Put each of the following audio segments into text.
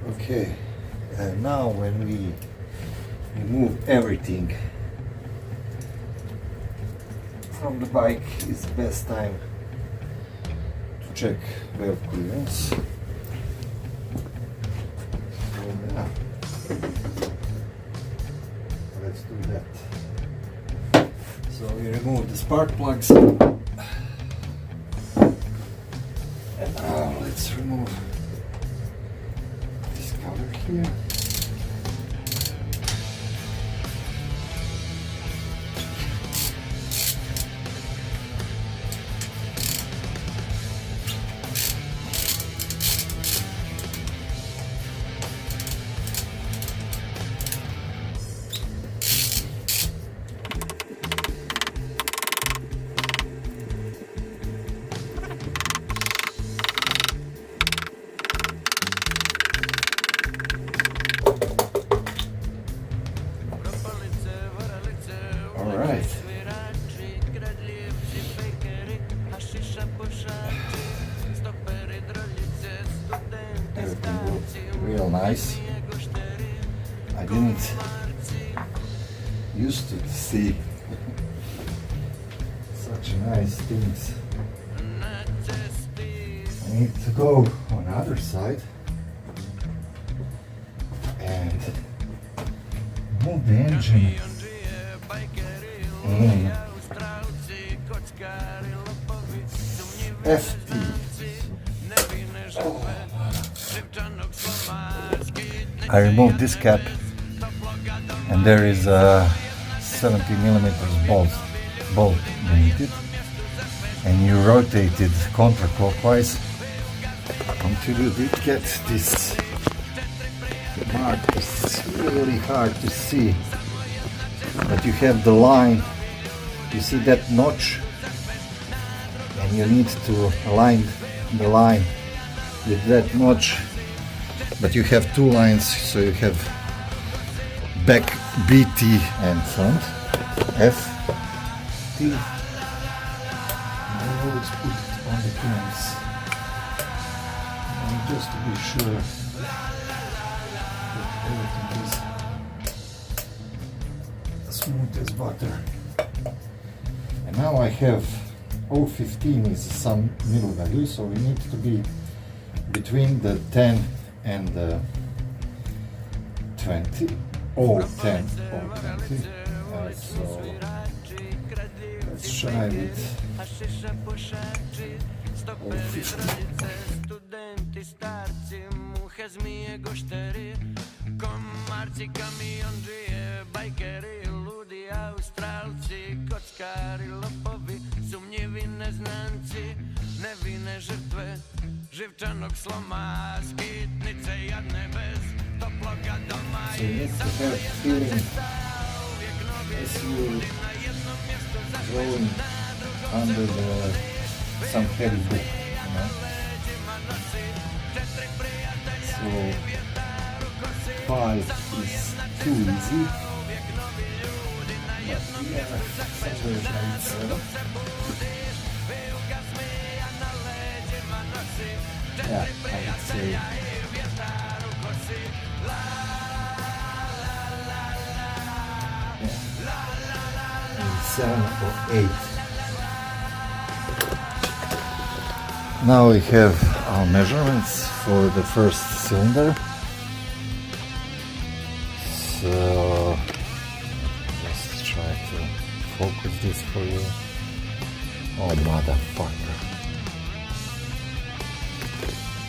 Okay, and now when we remove everything from the bike, is the best time to check valve clearance. So yeah, let's do that. So we remove the spark plugs, and now let's remove this cover here. Alright. Everything looks real nice. I didn't used to see such nice things. I need to go on the other side and move the engine in FT. I removed this cap and there is a 70mm bolt beneath it, and you rotate it counterclockwise until you did get this mark. It's really hard to see, but you have the line, you see that notch, and you need to align the line with that notch, but you have two lines, so you have back BT and front FT. I always put it on the pins, and just to be sure that everything is smooth as butter. And now I have 015 is some middle value, so we need to be between the 10 and the 20. 010, 020. So let's try with 015. Komarci, kamionđije, bajkeri, ludi Australci, kockari, lopovi, sumnjivi neznanci, nevine žrtve živčanog sloma, skitnice jadne bez toploga doma. So you need to have feeling as you going under some heavy book, you know? So 5 is too easy, but yeah, somewhere around 7. Yeah, I would say 7 or 8. Now we have our measurements for the first cylinder. So let's try to focus this for you. Oh, motherfucker.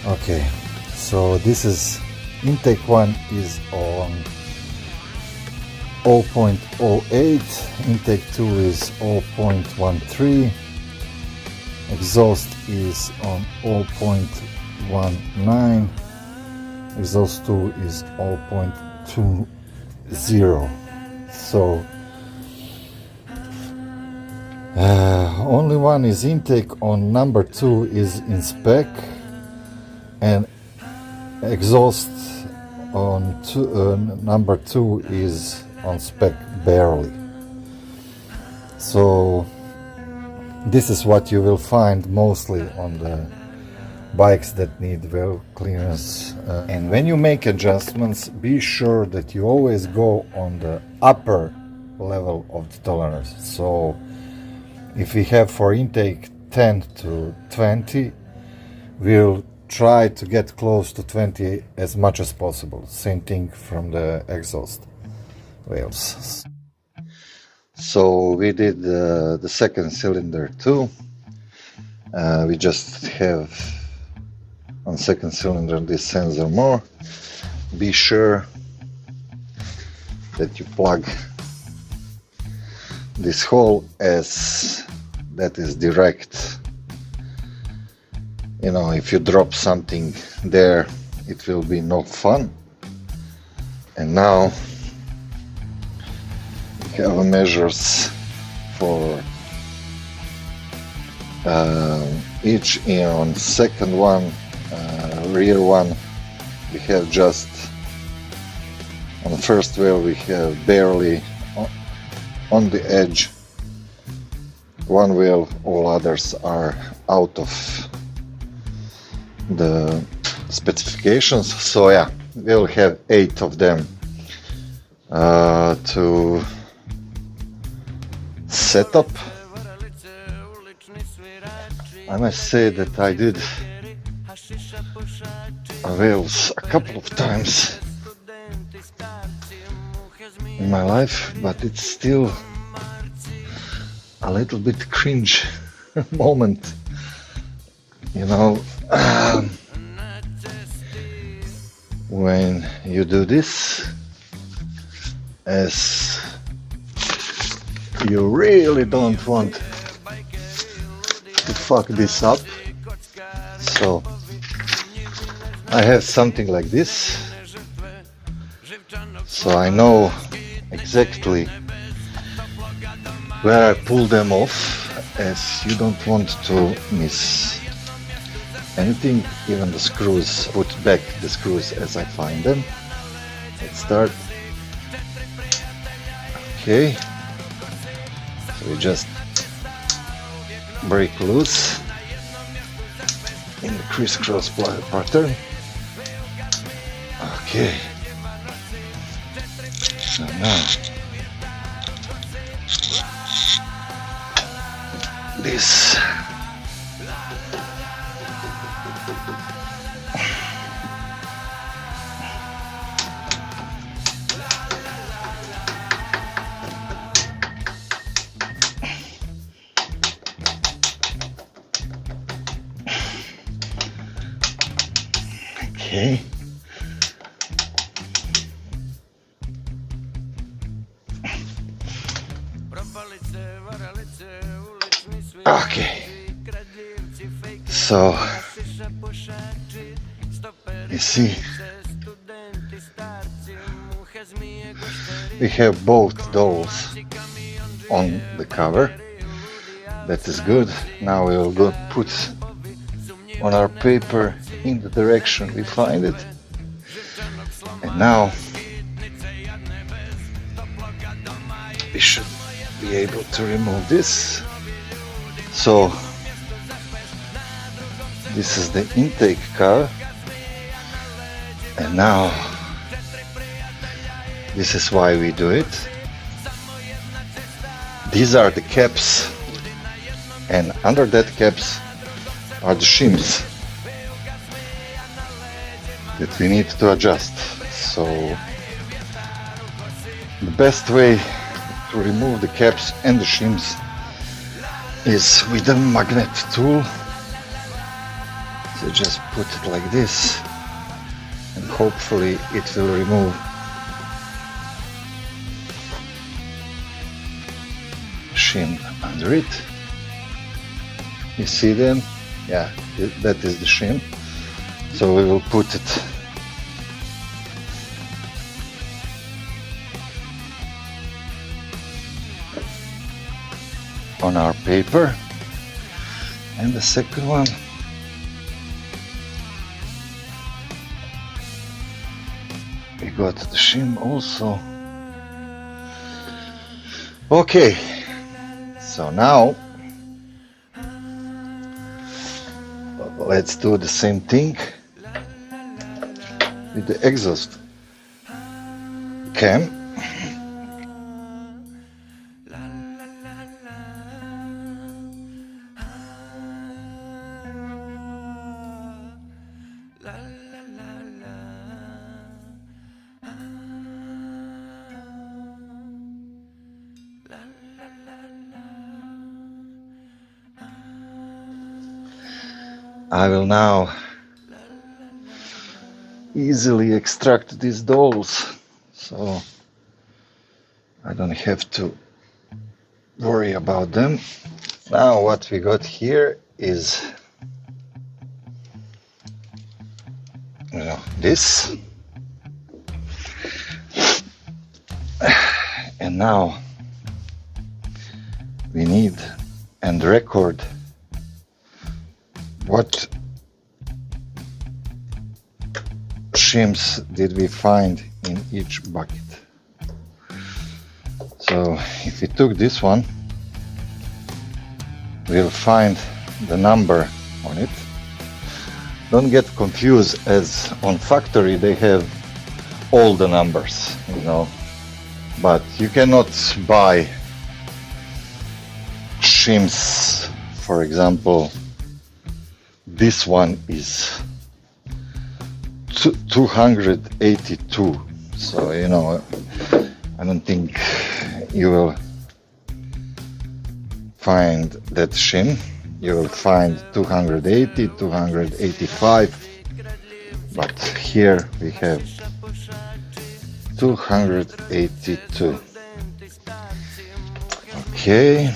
Okay, so this is intake 1 is on 0.08, intake 2 is 0.13, exhaust is on 0.19, exhaust 2 is 0.20. So only one is intake on number 2 is in spec, and exhaust on number 2 is on spec barely. So this is what you will find mostly on the bikes that need well clearance. And when you make adjustments, be sure that you always go on the upper level of the tolerance. So if we have for intake 10 to 20, we'll try to get close to 20 as much as possible. Same thing from the exhaust valves. So we did the second cylinder too. We just have on second cylinder this sensor more. Be sure that you plug this hole as that is direct. You know, if you drop something there, it will be no fun. And now we have measures for each on second one, rear one. We have just on the first wheel we have barely on the edge one wheel, all others are out of the specifications. So yeah, we'll have 8 of them to set up. I must say that I did wheels a couple of times in my life, but it's still a little bit cringe moment, you know, when you do this, as you really don't want to fuck this up. So I have something like this, so I know exactly where I pull them off, as you don't want to miss anything, even the screws. Put back the screws as I find them. Let's start. Okay, so we just break loose in the crisscross pattern. Okay, so now this okay. Okay, so you see, we have both those on the cover. That is good. Now we will go put on our paper in the direction we find it. And now we should be able to remove this. So this is the intake cover, and now this is why we do it. These are the caps, and under that caps are the shims that we need to adjust. So the best way to remove the caps and the shims is with a magnet tool. So just put it like this, and hopefully it will remove shim under it. You see them? Yeah, that is the shim. So we will put it on our paper. And the second one, we got the shim also. Okay, So now let's do the same thing with the exhaust cam. I will now easily extract these dowels, so I don't have to worry about them. Now what we got here is this, and now we need and record what shims did we find in each bucket. So if we took this one, we'll find the number on it. Don't get confused, as on factory they have all the numbers, but you cannot buy shims. For example, this one is 282, so I don't think you will find that shim. You will find 280, 285, but here we have 282. Okay.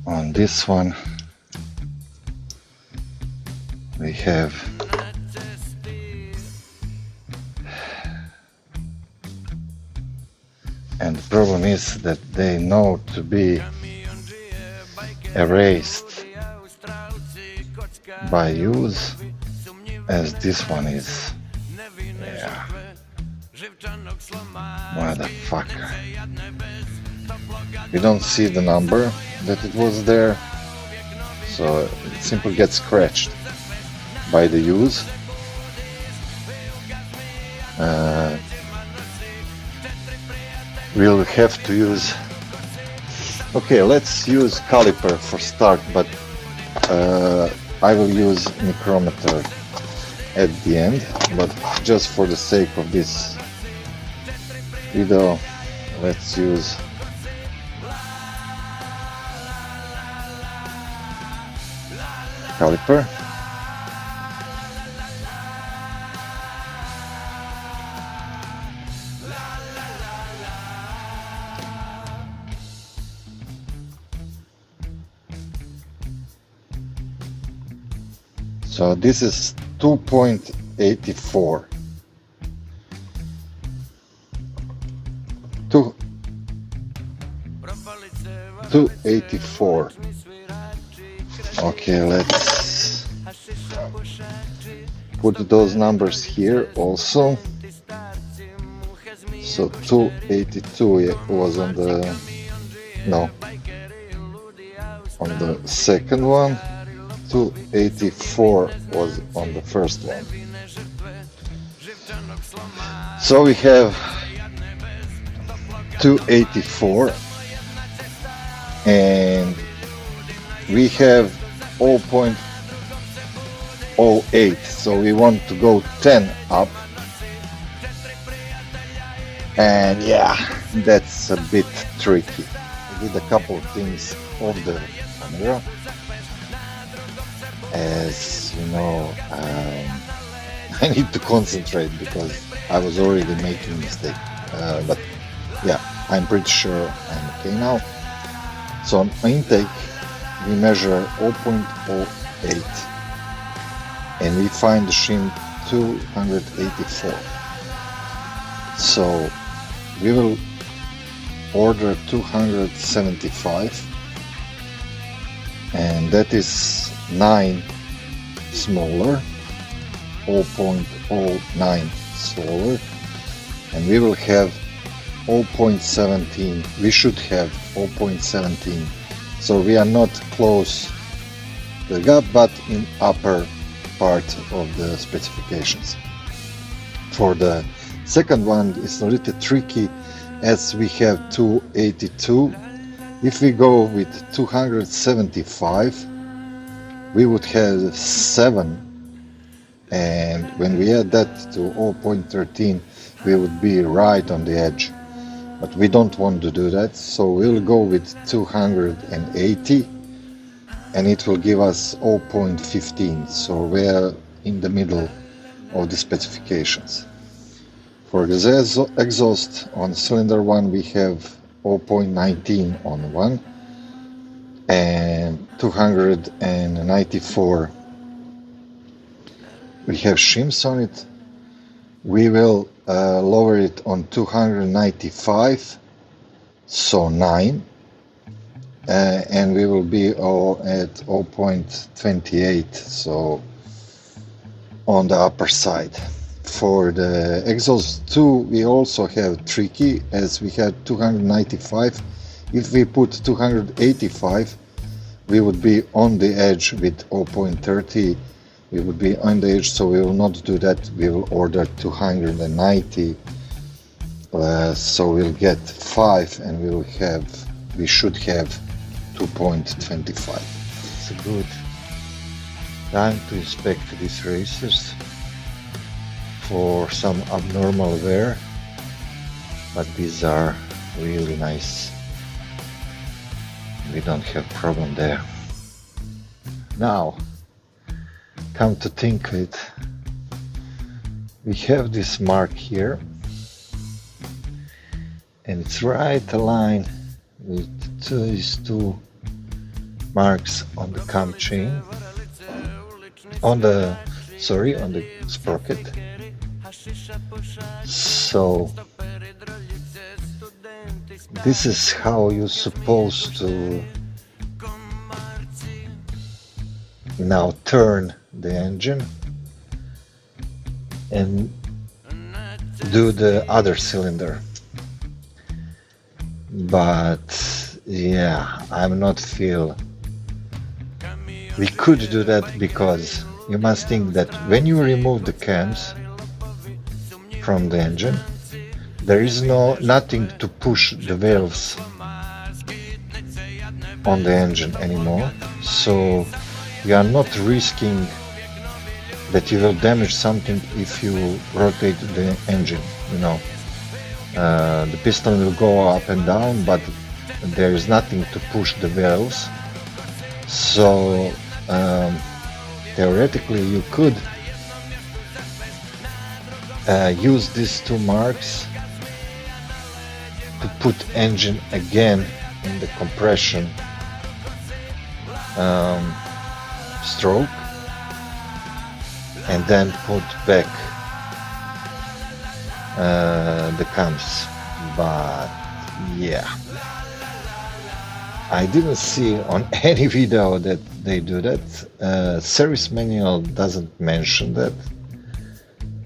On this one we have and the problem is that they know to be erased by use, as this one is. Yeah. Motherfucker. You don't see the number that it was there, so it simply gets scratched by the use. We'll have to use, okay, let's use caliper for start, but I will use micrometer at the end, but just for the sake of this video, let's use caliper. So this is 2.84. 284. Okay, let's put those numbers here also. So 282 was on the, no, on the second one. 284 was on the first one. So we have 284 and we have 0.08, so we want to go 10 up, and yeah, that's a bit tricky. I did a couple of things off the camera. As you know, I need to concentrate because I was already making a mistake, but yeah, I'm pretty sure I'm okay now. So on intake we measure 0.08 and we find the shim 284. So we will order 275, and that is 9 smaller, 0.09 smaller, and we will have 0.17. We should have 0.17. So we are not close to the gap, but in upper part of the specifications. For the second one, it's a little tricky as we have 282. If we go with 275, we would have 7. And when we add that to 0.13, we would be right on the edge. But we don't want to do that, so we'll go with 280 and it will give us 0.15. So we're in the middle of the specifications. For the exhaust on cylinder 1, we have 0.19 on 1 and 294. We have shims on it. We will lower it on 295, so 9, and we will be at 0.28, so on the upper side. For the exhaust 2, we also have tricky, as we had 295. If we put 285, we would be on the edge with 0.30. We would be on the edge, so we will not do that. We will order 290, so we'll get 5, and we should have 2.25. It's a good time to inspect these racers for some abnormal wear, but these are really nice. We don't have problem there. Now, come to think of it, we have this mark here, and it's right aligned with these two marks on the cam chain, on the sprocket. So this is how you're supposed to now turn the engine and do the other cylinder. But yeah, I'm not feel we could do that, because you must think that when you remove the cams from the engine, there is nothing to push the valves on the engine anymore, so you are not risking that you will damage something if you rotate the engine. The piston will go up and down, but there is nothing to push the valves. So theoretically you could use these two marks to put engine again in the compression stroke, and then put back the cams. But yeah, I didn't see on any video that they do that. Service manual doesn't mention that,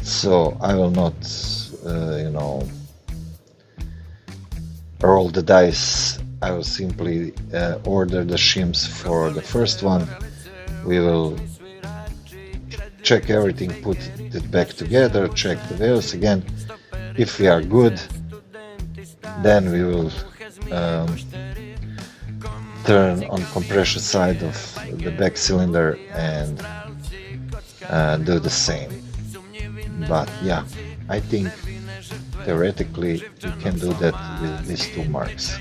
so I will not roll the dice. I will simply order the shims for the first one. We will check everything, put it back together, check the valves again. If we are good, then we will turn on compression side of the back cylinder and do the same. But yeah, I think theoretically you can do that with these two marks.